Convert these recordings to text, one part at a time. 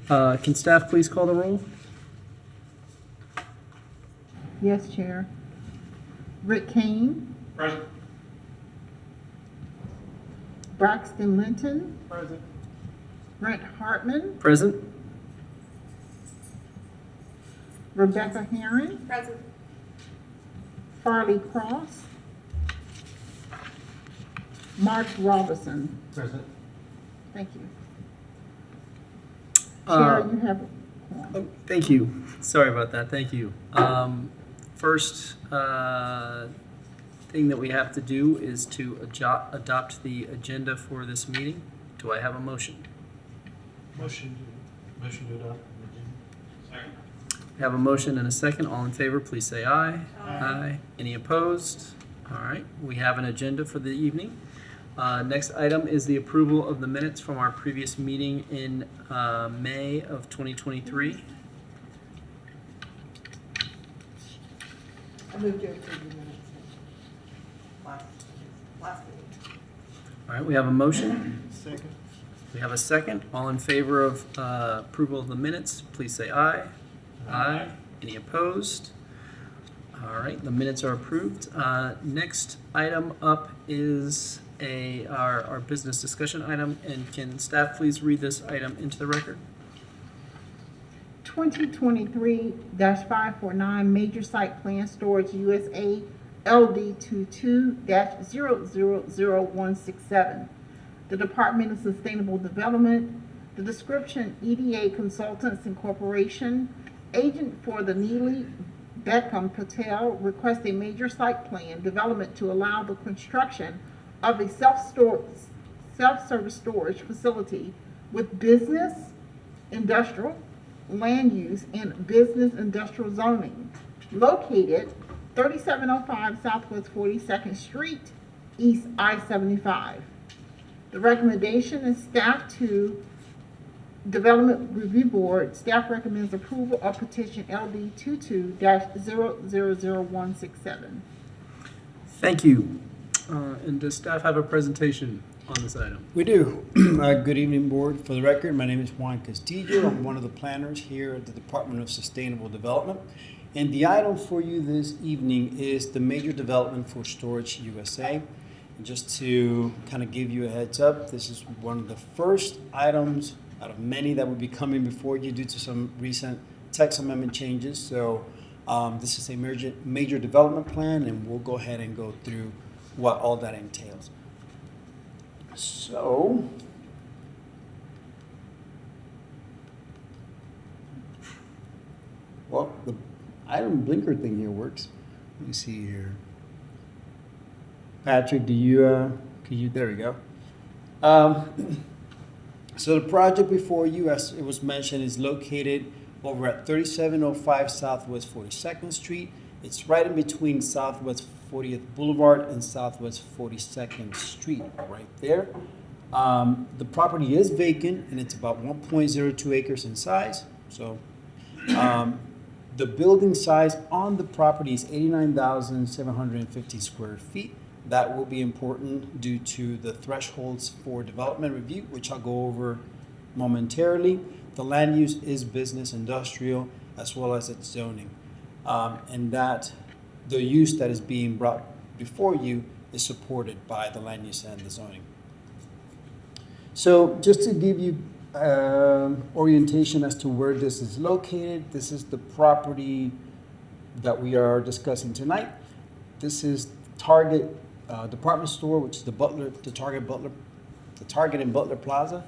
Can staff please call the roll? Yes, Chair. Rick Kane, Present. Braxton Linton, Present. Brent Hartman, Present. Rebecca Herron, Present. Farley Cross, Mark Robinson. Present. Thank you. Chair, you have. Oh, thank you. Sorry about that. Thank you. First thing that we have to do is to adopt the agenda for this meeting. Do I have a motion? Motion to adopt. Second. I have a motion and a second. All in favor, please say aye. Aye. Any opposed? All right. We have an agenda for the evening. Next item is the approval of the minutes from our previous meeting in May of 2023. I moved to approve the minutes. Last meeting. All right, we have a motion. Second. We have a second. All in favor of approval of the minutes, please say aye. Aye. Any opposed? All right, the minutes are approved. Next item up is our business discussion item, and can staff please read this item into the record? 2023-549 Major Site Plan Storage USA LD 22-000167. The Department of Sustainable Development. The description: EDA Consultants Incorporation, agent for the Neely Beckham Patel, requests a major site plan development to allow the construction of a self-service storage facility with business, industrial, land use, and business industrial zoning, located 3705 Southwest 42nd Street, East I-75. The recommendation is staff to Development Review Board. Staff recommends approval of petition LD 22-000167. Thank you. And does staff have a presentation on this item? We do. Good evening, board. For the record, my name is Juan Castillo. I'm one of the planners here at the Department of Sustainable Development. And the item for you this evening is the major development for Storage USA. And just to kind of give you a heads up, this is one of the first items out of many that will be coming before you due to some recent text amendment changes. So this is a major development plan, and we'll go ahead and go through what all that entails. So, well, the item blinker thing here works. Let me see here. Patrick, do you, there we go. So the project before you, as it was mentioned, is located over at 3705 Southwest 42nd Street. It's right in between Southwest 40th Boulevard and Southwest 42nd Street, right there. The property is vacant, and it's about 1.02 acres in size. So the building size on the property is 89,750 square feet. That will be important due to the thresholds for development review, which I'll go over momentarily. The land use is business industrial, as well as its zoning. And that the use that is being brought before you is supported by the land use and the zoning. So just to give you orientation as to where this is located, this is the property that we are discussing tonight. This is Target department store, which is the Target and Butler Plaza.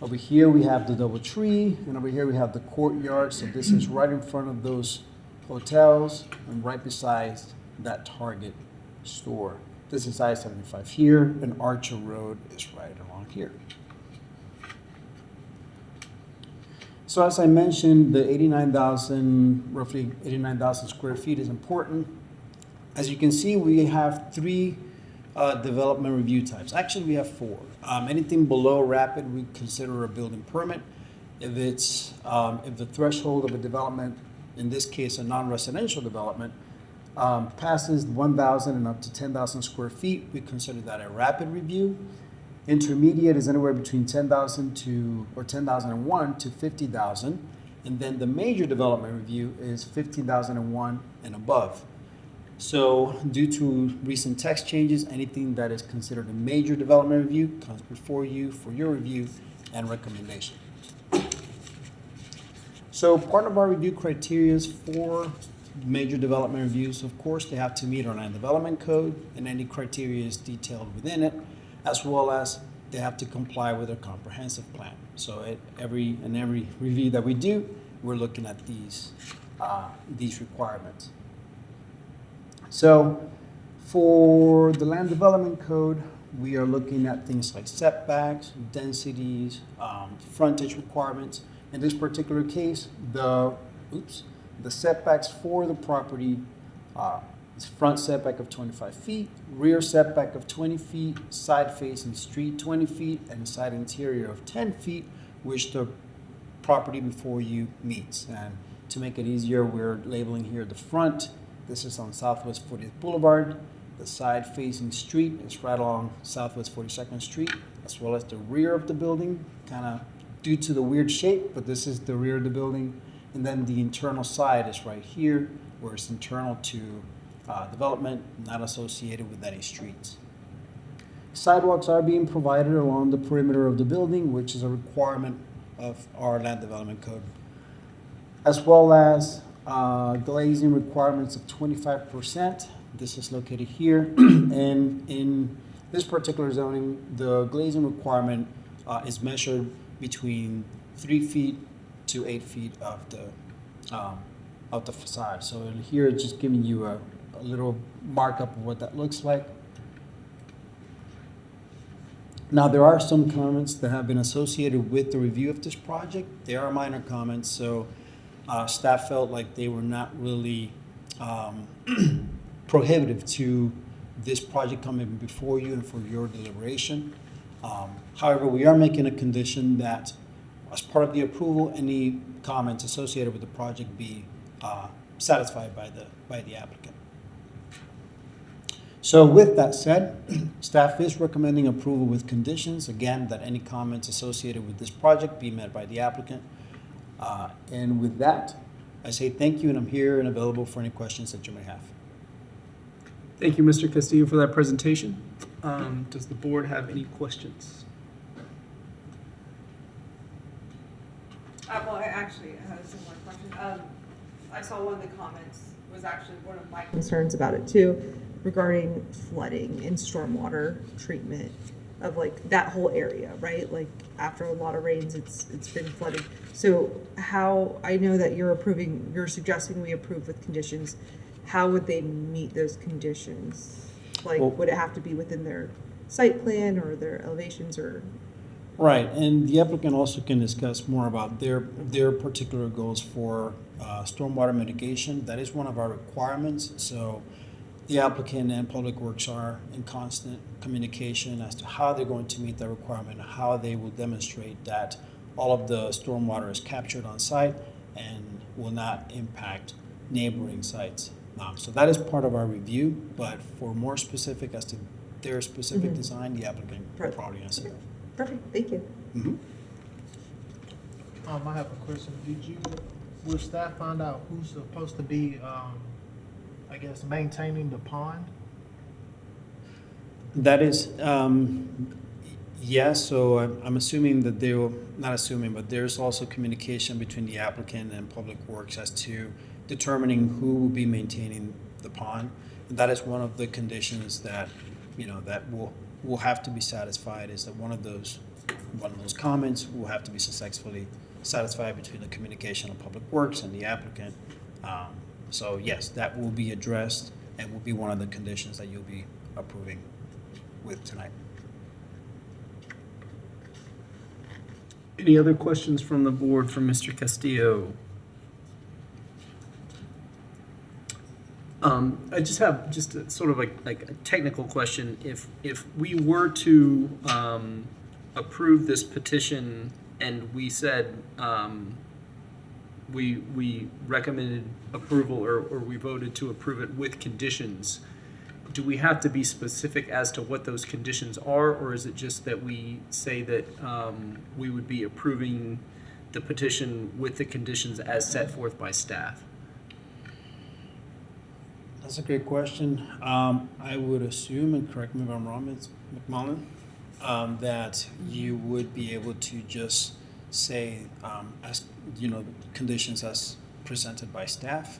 Over here we have the DoubleTree, and over here we have the courtyard. So this is right in front of those hotels and right beside that Target store. This is I-75 here, and Archer Road is right along here. So as I mentioned, the roughly 89,000 square feet is important. As you can see, we have three development review types. Actually, we have four. Anything below rapid, we consider a building permit. If it's if the threshold of a development, in this case a non-residential development, passes 1,000 and up to 10,000 square feet, we consider that a rapid review. Intermediate is anywhere between 10,000 to, or 10,001 to 50,000. And then the major development review is 15,001 and above. So due to recent text changes, anything that is considered a major development review comes before you for your review and recommendation. So part of our review criteria for major development reviews, of course, they have to meet our land development code and any criteria is detailed within it, as well as they have to comply with our comprehensive plan. So at every review that we do, we're looking at these requirements. So for the land development code, we are looking at things like setbacks, densities, frontage requirements. In this particular case, the setbacks for the property is front setback of 25 feet, rear setback of 20 feet, side facing street 20 feet, and side interior of 10 feet, which the property before you meets. And to make it easier, we're labeling here the front. This is on Southwest 40th Boulevard. The side facing street is right along Southwest 42nd Street, as well as the rear of the building, kind of due to the weird shape, but this is the rear of the building. And then the internal side is right here, where it's internal to development, not associated with any streets. Sidewalks are being provided along the perimeter of the building, which is a requirement of our land development code, as well as glazing requirements of 25%. This is located here. And in this particular zoning, the glazing requirement is measured between 3 feet to 8 feet of the facade. So here it's just giving you a little markup of what that looks like. Now, there are some comments that have been associated with the review of this project. They are minor comments, so staff felt like they were not really prohibitive to this project coming before you and for your deliberation. However, we are making a condition that as part of the approval, any comments associated with the project be satisfied by the applicant. So with that said, staff is recommending approval with conditions, again, that any comments associated with this project be met by the applicant. And with that, I say thank you, and I'm here and available for any questions that you may have. Thank you, Mr. Castillo, for that presentation. Does the board have any questions? Well, I actually had a similar question. I saw one of the comments was actually one of my concerns about it too, regarding flooding and stormwater treatment of like that whole area, right? Like after a lot of rains, it's been flooded. So how, I know that you're suggesting we approve with conditions. How would they meet those conditions? Like, Well, would it have to be within their site plan or their elevations or? Right, and the applicant also can discuss more about their particular goals for stormwater mitigation. That is one of our requirements. So the applicant and Public Works are in constant communication as to how they're going to meet that requirement, how they will demonstrate that all of the stormwater is captured on site and will not impact neighboring sites. So that is part of our review, but for more specific as to their specific design, the applicant will probably answer that. Perfect, thank you. I have a question. Will staff find out who's supposed to be, I guess, maintaining the pond? That is, yes, so I'm assuming that they will, not assuming, but there's also communication between the applicant and Public Works as to determining who will be maintaining the pond. And that is one of the conditions that, that will have to be satisfied, is that one of those comments will have to be successfully satisfied between the communication of Public Works and the applicant. So yes, that will be addressed and will be one of the conditions that you'll be approving with tonight. Any other questions from the board for Mr. Castillo? I just have a sort of like a technical question. If we were to approve this petition and we said we recommended approval or we voted to approve it with conditions, do we have to be specific as to what those conditions are, or is it just that we say that we would be approving the petition with the conditions as set forth by staff? That's a great question. I would assume, and correct me if I'm wrong, Ms. McMullen, that you would be able to just say, as, you know, conditions as presented by staff,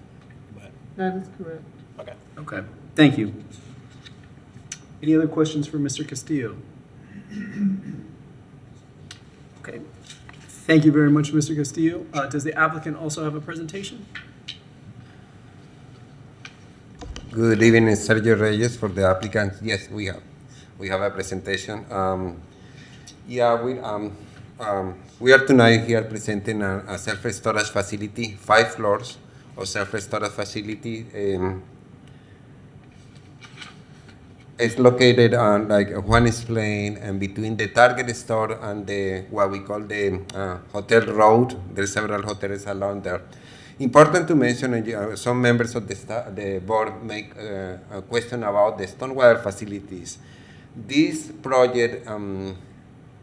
but, That is correct. okay. Okay, thank you. Any other questions for Mr. Castillo? Okay, thank you very much, Mr. Castillo. Does the applicant also have a presentation? Good evening, Sergio Reyes for the applicant. Yes, we have a presentation. We are tonight here presenting a self-storage facility, 5 floors of self-storage facility. It's located on, like Juan explained, and between the Target store and the what we call the Hotel Road. There's several hotels along there. Important to mention, some members of the board make a question about the stormwater facilities. This project,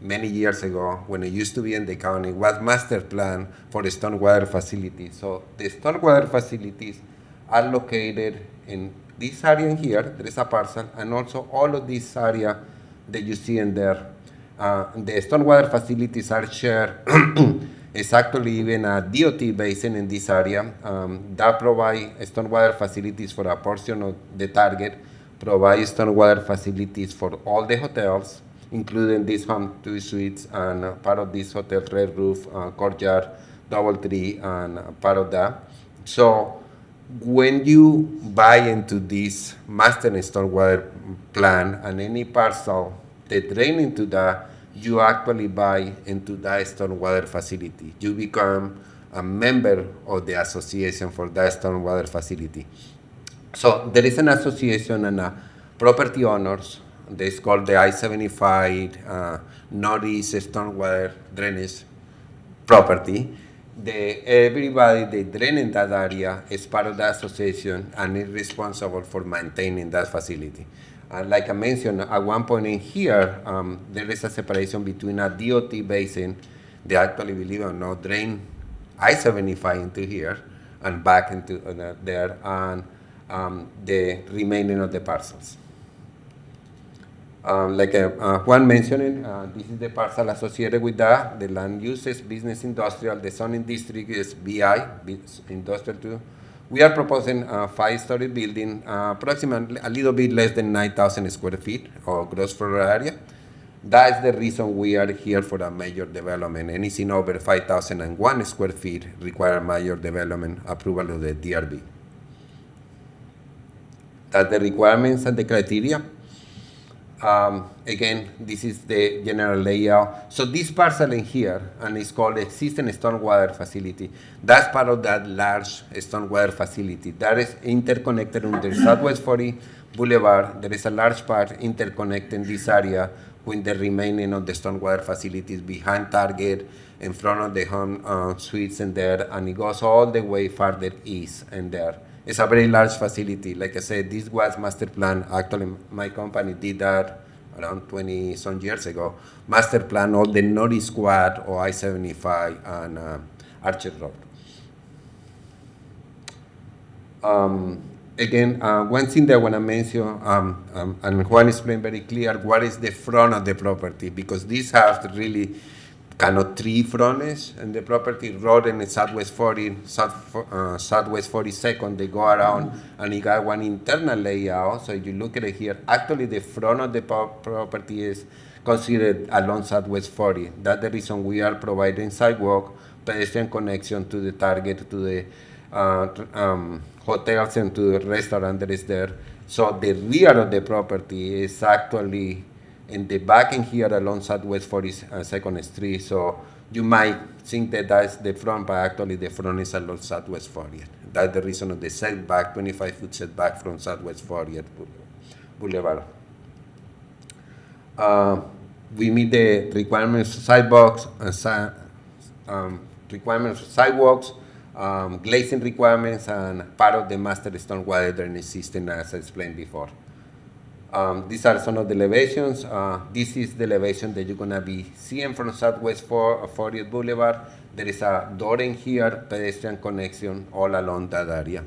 many years ago, when it used to be in the county, was master plan for the stormwater facilities. So the stormwater facilities are located in this area in here. There is a parcel, and also all of this area that you see in there. The stormwater facilities are shared. It's actually even a DOT basin in this area that provides stormwater facilities for a portion of the target, provides stormwater facilities for all the hotels, including this home 2 suites and part of this hotel, Red Roof, Courtyard, DoubleTree, and part of that. So when you buy into this master stormwater plan and any parcel that drain into that, you actually buy into that stormwater facility. You become a member of the association for that stormwater facility. So there is an association and property owners. It's called the I-75 Northeast Stormwater Drainage Property. Everybody that drain in that area is part of the association and is responsible for maintaining that facility. Like I mentioned, at one point in here, there is a separation between a DOT basin, they actually, believe it or not, drain I-75 into here and back into there, and the remaining of the parcels. Like Juan mentioned, this is the parcel associated with that. The land uses business industrial. The zoning district is BI, industrial too. We are proposing a 5-story building, approximately a little bit less than 9,000 square feet of gross floor area. That's the reason we are here for a major development. Anything over 5,001 square feet require major development approval of the DRB. That's the requirements and the criteria. Again, this is the general layout. So this parcel in here, and it's called existing stormwater facility. That's part of that large stormwater facility. That is interconnected under Southwest 40 Boulevard. There is a large part interconnecting this area with the remaining of the stormwater facilities behind Target, in front of the home suites in there, and it goes all the way farther east in there. It's a very large facility. Like I said, this was master plan. Actually, my company did that around 20 some years ago. Master plan all the Northeast Quad or I-75 and Archer Road. Again, one thing that I want to mention, and Juan explained very clear, what is the front of the property, because this has really kind of 3 frontage in the property, road and Southwest 40, Southwest 42nd, they go around, and you got one internal layout. So you look at it here, actually the front of the property is considered along Southwest 40. That's the reason we are providing sidewalk, pedestrian connection to the Target, to the hotels and to the restaurant that is there. So the rear of the property is actually in the back in here along Southwest 42nd Street. So you might think that that's the front, but actually the front is along Southwest 40th. That's the reason of the setback, 25-foot setback from Southwest 40th Boulevard. We meet the requirements of sidewalks, glazing requirements, and part of the master stormwater drainage system as I explained before. These are some of the elevations. This is the elevation that you're gonna be seeing from Southwest 40th Boulevard. There is a door in here, pedestrian connection all along that area.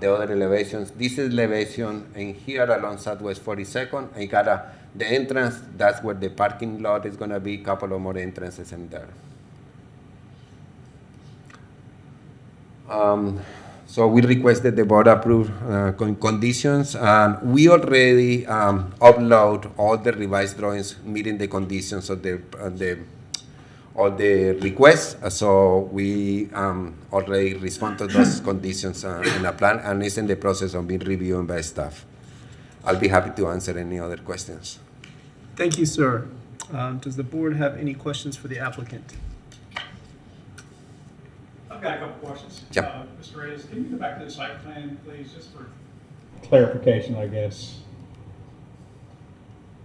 The other elevations, this is elevation in here along Southwest 42nd. I got the entrance, that's where the parking lot is gonna be, couple of more entrances in there. So we requested the board approve conditions, and we already upload all the revised drawings meeting the conditions of the requests. So we already respond to those conditions in a plan, and it's in the process of being reviewed by staff. I'll be happy to answer any other questions. Thank you, sir. Does the board have any questions for the applicant? I've got a couple questions. Yep. Mr. Reyes, can you go back to the site plan, please, just for clarification, I guess,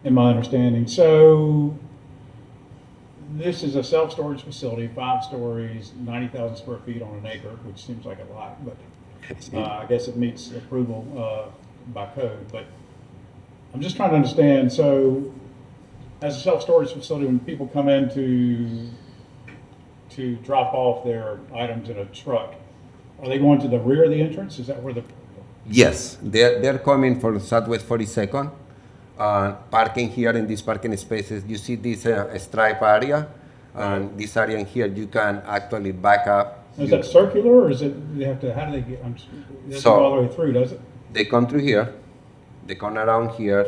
in my understanding. So this is a self-storage facility, 5 stories, 90,000 square feet on an acre, which seems like a lot, but I guess it meets approval by code. But I'm just trying to understand, so as a self-storage facility, when people come in to drop off their items in a truck, are they going to the rear of the entrance? Is that where the... Yes, they're coming from Southwest 42nd. Parking here in these parking spaces, you see this stripe area, and this area in here, you can actually back up. Is that circular, or is it, they have to, how do they get, it doesn't go all the way through, does it? They come through here, they come around here,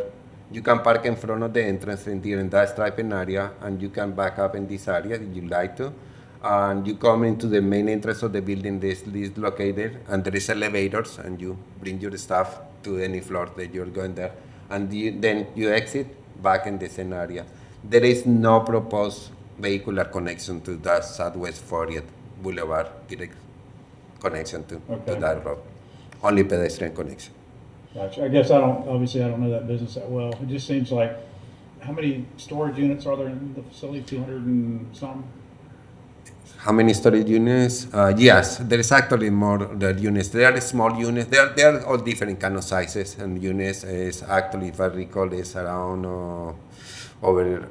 you can park in front of the entrance in that striping area, and you can back up in this area if you like to. And you come into the main entrance of the building, this is located, and there is elevators, and you bring your stuff to any floor that you're going there. And then you exit back in the same area. There is no proposed vehicular connection to that Southwest 40th Boulevard, direct connection to that road. Only pedestrian connection. Gotcha. I guess obviously I don't know that business that well. It just seems like, how many storage units are there in the facility? 200 and some? How many storage units? Yes, there is actually more units. There are small units. They are all different kind of sizes, and units is actually, if I recall, is around over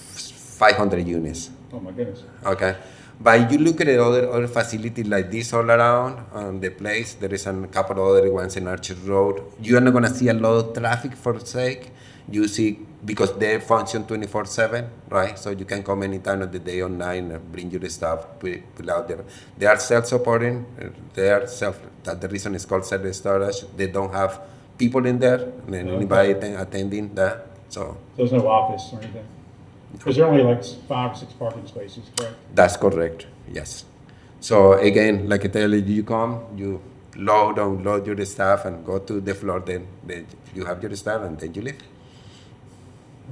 500 units. Oh my goodness. Okay, but you look at other facilities like this all around the place. There is a couple of other ones in Archer Road. You are not gonna see a lot of traffic for sake. You see, because they function 24/7, right? So you can come any time of the day or night and bring your stuff, pull out there. They are self-supporting. That's the reason it's called self-storage. They don't have people in there, and anybody attending that. So There's no office or anything? Because there are only like 5 or 6 parking spaces, correct? that's correct. Yes. So again, like I tell you, you come, you unload your stuff, and go to the floor. Then you have your stuff, and then you leave.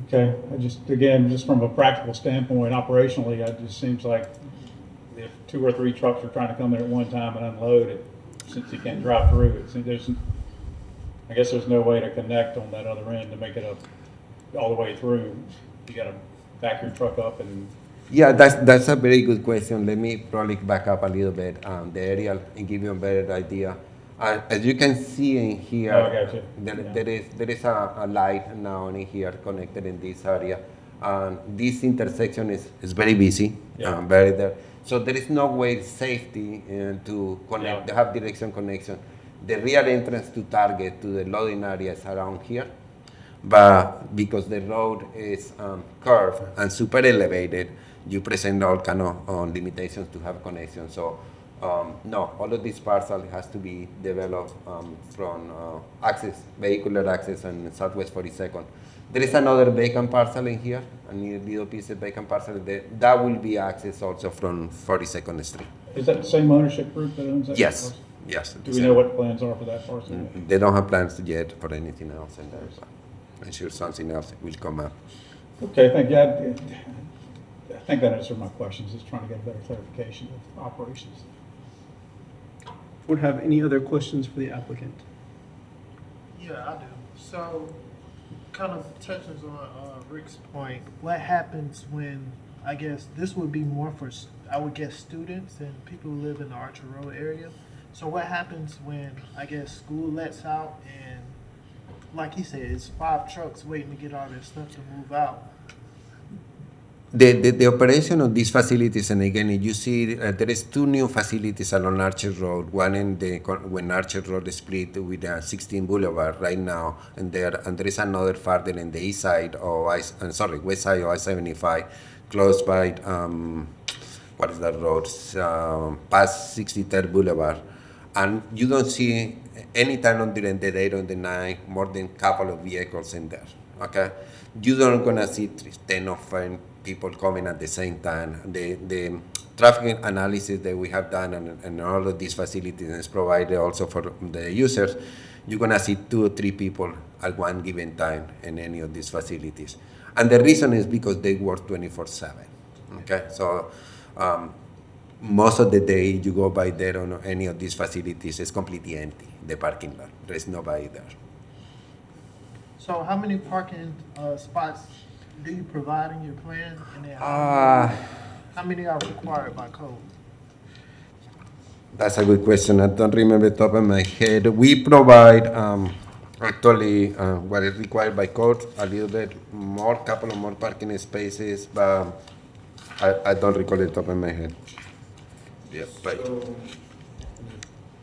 Okay, just from a practical standpoint, operationally, it just seems like if 2 or 3 trucks are trying to come there at one time and unload it, since you can't drive through it, I guess there's no way to connect on that other end to make it all the way through. You gotta back your truck up and... Yeah, that's a very good question. Let me probably back up a little bit, the aerial, and give you a better idea. As you can see in here, I got you. there is a light now in here connected in this area. This intersection is very busy, very there. So there is no way safety to connect, to have direction connection. The real entrance to Target, to the loading area, is around here. But because the road is curved and super elevated, you present all kind of limitations to have connection. So no, all of this parcel has to be developed from vehicular access on Southwest 42nd. There is another vacant parcel in here, a little piece of vacant parcel there. That will be accessed also from 42nd Street. Is that the same ownership group that owns that? Yes, parcel? yes. Do we know what plans are for that parcel? They don't have plans yet for anything else in there. So I'm sure something else will come up. Okay, thank you. I think that answered my questions, just trying to get a better clarification of operations. Would have any other questions for the applicant? Yeah, I do. So, kind of touches on Rick's point. What happens when, I guess, this would be more for, I would guess, students and people who live in the Archer Road area. So what happens when, I guess, school lets out and like he said, it's 5 trucks waiting to get all their stuff to move out. The operation of these facilities, and again, you see there is 2 new facilities along Archer Road. One in when Archer Road is split with 16 Boulevard right now, and there is another farther in the east side of west side of I-75, close by what is that road? Past 63rd Boulevard, and you don't see any time during the day or the night more than a couple of vehicles in there. Okay, you don't gonna see 10 or 5 people coming at the same time. The traffic analysis that we have done and all of these facilities is provided also for the users. You're gonna see 2 or 3 people at one given time in any of these facilities, and the reason is because they work 24/7. Okay, so most of the day you go by there on any of these facilities, it's completely empty. The parking lot, there's nobody there. So how many parking spots do you provide in your plan? And then how many are required by code? That's a good question. I don't remember the top of my head. We provide actually what is required by code, a little bit more, couple of more parking spaces, but I don't recall the top of my head. Yeah, but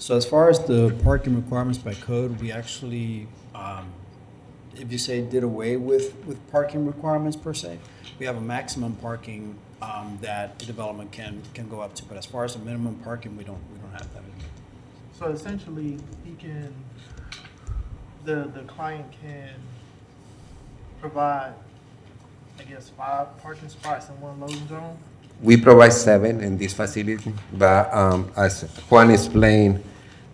So as far as the parking requirements by code, we actually, if you say did away with parking requirements per se, we have a maximum parking that the development can go up to. But as far as the minimum parking, we don't have that. So essentially, the client can provide, I guess, 5 parking spots in one loading zone? we provide 7 in this facility, but as Juan explained,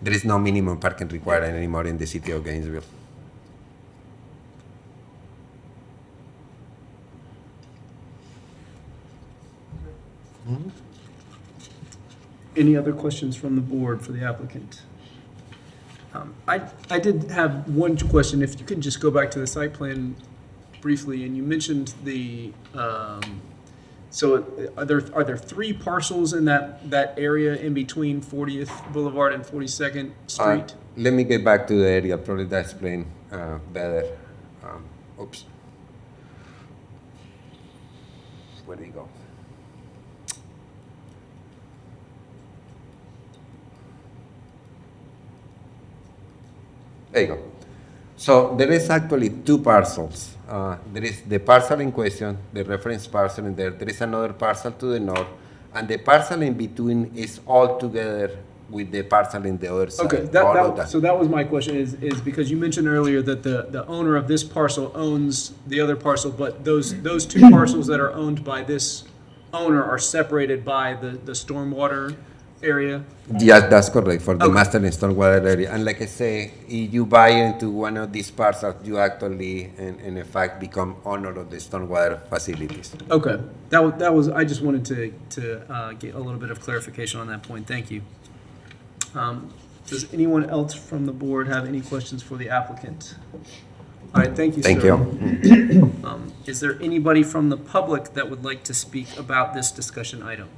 there is no minimum parking required anymore in the city of Gainesville. Any other questions from the board for the applicant? I did have one question. If you can just go back to the site plan briefly, and you mentioned the, so are there 3 parcels in that area in between 40th Boulevard and 42nd Street? Let me get back to the area, probably that explain better. Oops. Where did he go? There you go. So there is actually 2 parcels. There is the parcel in question, the reference parcel in there. There is another parcel to the north, and the parcel in between is all together with the parcel in the other side. Okay, all of that. so that was my question, is because you mentioned earlier that the owner of this parcel owns the other parcel, but those 2 parcels that are owned by this owner are separated by the stormwater area? Yes, that's correct, for the Okay. master and stormwater area. And like I say, if you buy into one of these parcels, you actually, in effect, become owner of the stormwater facilities. Okay, that was, I just wanted to get a little bit of clarification on that point. Thank you. Does anyone else from the board have any questions for the applicant? All right, thank you, sir. Thank you. Is there anybody from the public that would like to speak about this discussion item?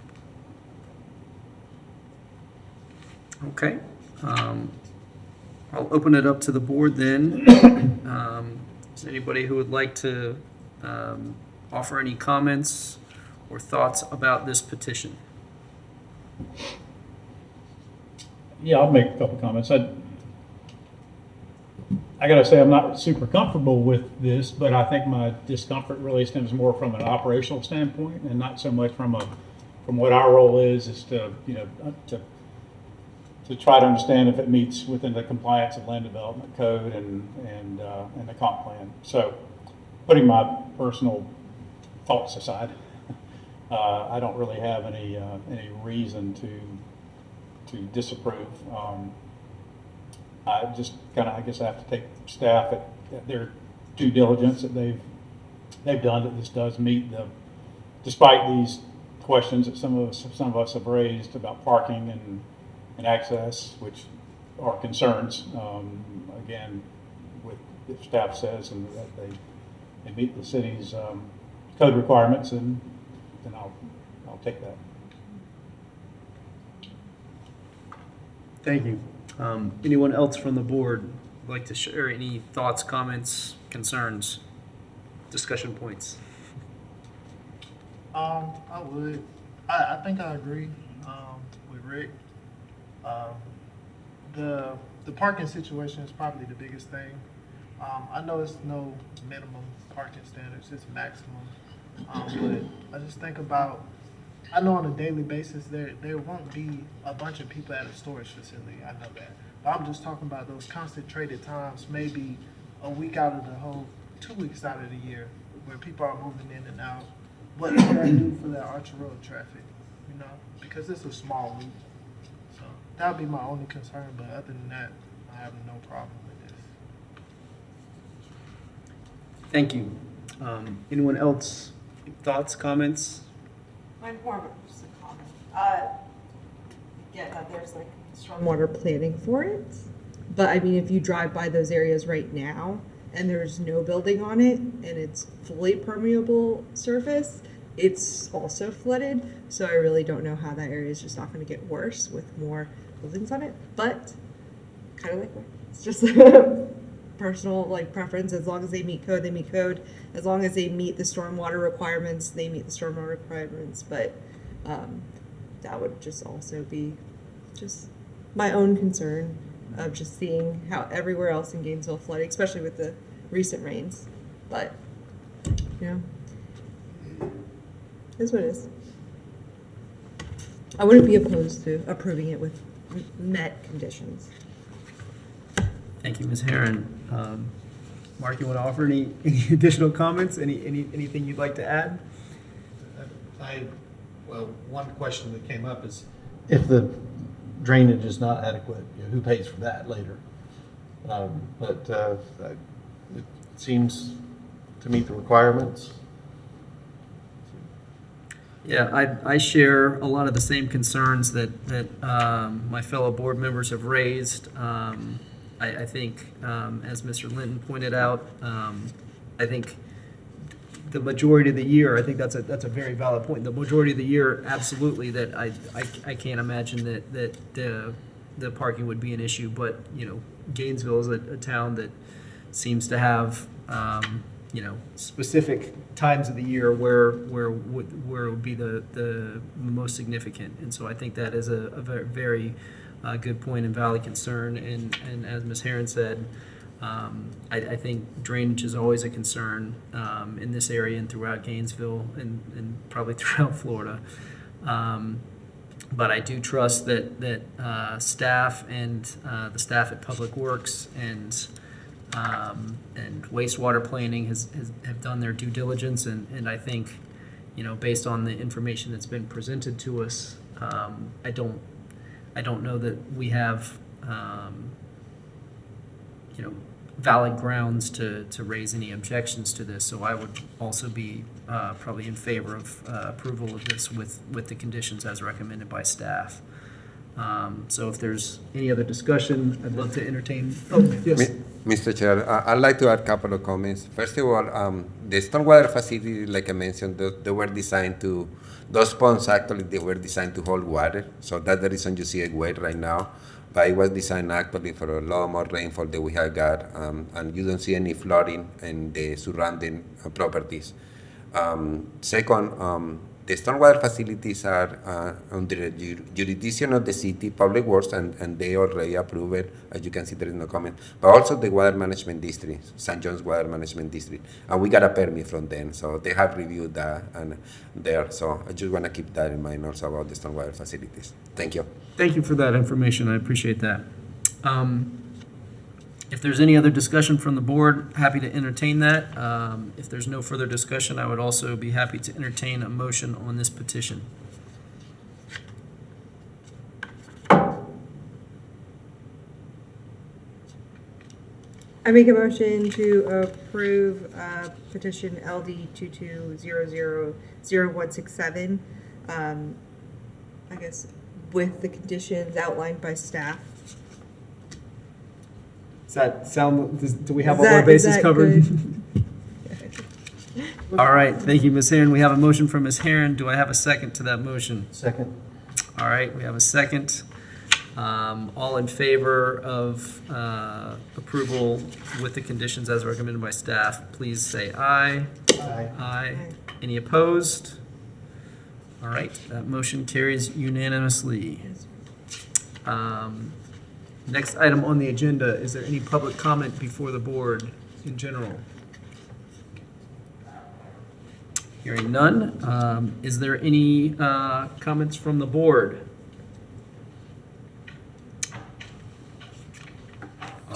Okay, I'll open it up to the board then. Is there anybody who would like to offer any comments or thoughts about this petition? Yeah, I'll make a couple comments. I gotta say, I'm not super comfortable with this, but I think my discomfort really stems more from an operational standpoint and not so much from what our role is to, to try to understand if it meets within the compliance of land development code and the comp plan. So putting my personal thoughts aside, I don't really have any reason to disapprove. I just I guess I have to take staff at their due diligence that they've done, that this does meet despite these questions that some of us have raised about parking and access, which are concerns. Again, if staff says and that they meet the city's code requirements, then I'll take that. Thank you. Anyone else from the board like to share? Any thoughts, comments, concerns, discussion points? I would. I think I agree with Rick. Um, the parking situation is probably the biggest thing. I know it's no minimum parking standards; it's maximum. But I just think about. I know on a daily basis there won't be a bunch of people at a storage facility. I know that. But I'm just talking about those concentrated times, maybe a week out of the whole, 2 weeks out of the year, where people are moving in and out. What would that do for that Archer Road traffic? You know, because it's a small loop. So that would be my only concern. But other than that, I have no problem with this. Thank you. Anyone else? Thoughts, comments? Mine more of just a comment. Get that there's like stormwater planning for it, but I mean, if you drive by those areas right now and there's no building on it and it's fully permeable surface, it's also flooded. So I really don't know how that area is just not going to get worse with more buildings on it. But kind of like it's just personal like preference. As long as they meet code, they meet code. As long as they meet the stormwater requirements, they meet the stormwater requirements. But that would just also be just my own concern of just seeing how everywhere else in Gainesville flooding, especially with the recent rains. But you know, it is what it is. I wouldn't be opposed to approving it with met conditions. Thank you, Ms. Herron. Mark, you want to offer any additional comments? Anything you'd like to add? Well, one question that came up is if the drainage is not adequate, who pays for that later? But it seems to meet the requirements. Yeah, I share a lot of the same concerns that my fellow board members have raised. I think, as Mr. Linton pointed out, I think the majority of the year, I think that's a very valid point. The majority of the year, absolutely, that I can't imagine that the parking would be an issue. But you know, Gainesville is a town that seems to have specific times of the year where it would be the most significant. And so I think that is a very good point and valid concern. And as Ms. Herron said, I think drainage is always a concern in this area and throughout Gainesville and probably throughout Florida. But I do trust that staff and the staff at Public Works and wastewater planning have done their due diligence, and I think, based on the information that's been presented to us, I don't know that we have valid grounds to raise any objections to this. So I would also be probably in favor of approval of this with the conditions as recommended by staff. So if there's any other discussion, I'd love to entertain. Oh, yes. Mr. Chair, I'd like to add a couple of comments. First of all, the stormwater facility, like I mentioned, they were designed to, those ponds actually, they were designed to hold water. So that's the reason you see it wet right now. But it was designed actually for a lot more rainfall that we have got, and you don't see any flooding in the surrounding properties. Second, the stormwater facilities are under the jurisdiction of the city, Public Works, and they already approve it. As you can see, there is no comment. But also the Water Management District, St. John's Water Management District. And we got a permit from them, so they have reviewed that and there. So I just want to keep that in mind also about the stormwater facilities. Thank you. Thank you for that information. I appreciate that. If there's any other discussion from the board, happy to entertain that. If there's no further discussion, I would also be happy to entertain a motion on this petition. I make a motion to approve petition LD 22000167. I guess with the conditions outlined by staff. Does that sound, do we have Is all our that- bases is that covered? good? All right, thank you, Ms. Herron. We have a motion from Ms. Herron. Do I have a second to that motion? Second. All right, we have a second. All in favor of approval with the conditions as recommended by staff, please say aye. Aye. Aye. Any opposed? All right, that motion carries unanimously. Next item on the agenda, is there any public comment before the board in general? Hearing none, is there any comments from the board?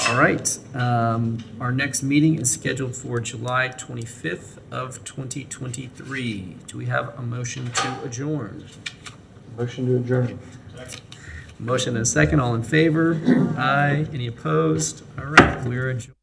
All right, our next meeting is scheduled for July 25th of 2023. Do we have a motion to adjourn? Motion to adjourn. Motion and a second, all in favor? Aye. Any opposed? All right, we're adjourned.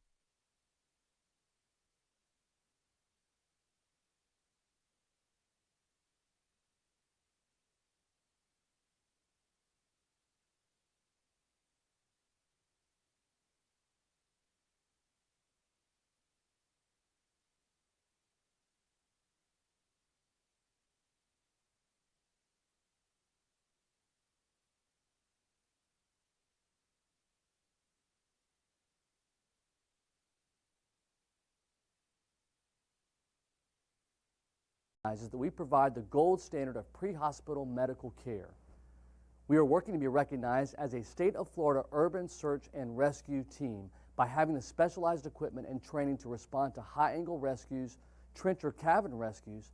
Is that we provide the gold standard of pre-hospital medical care. We are working to be recognized as a state of Florida urban search and rescue team by having the specialized equipment and training to respond to high-angle rescues, trench or cabin rescues,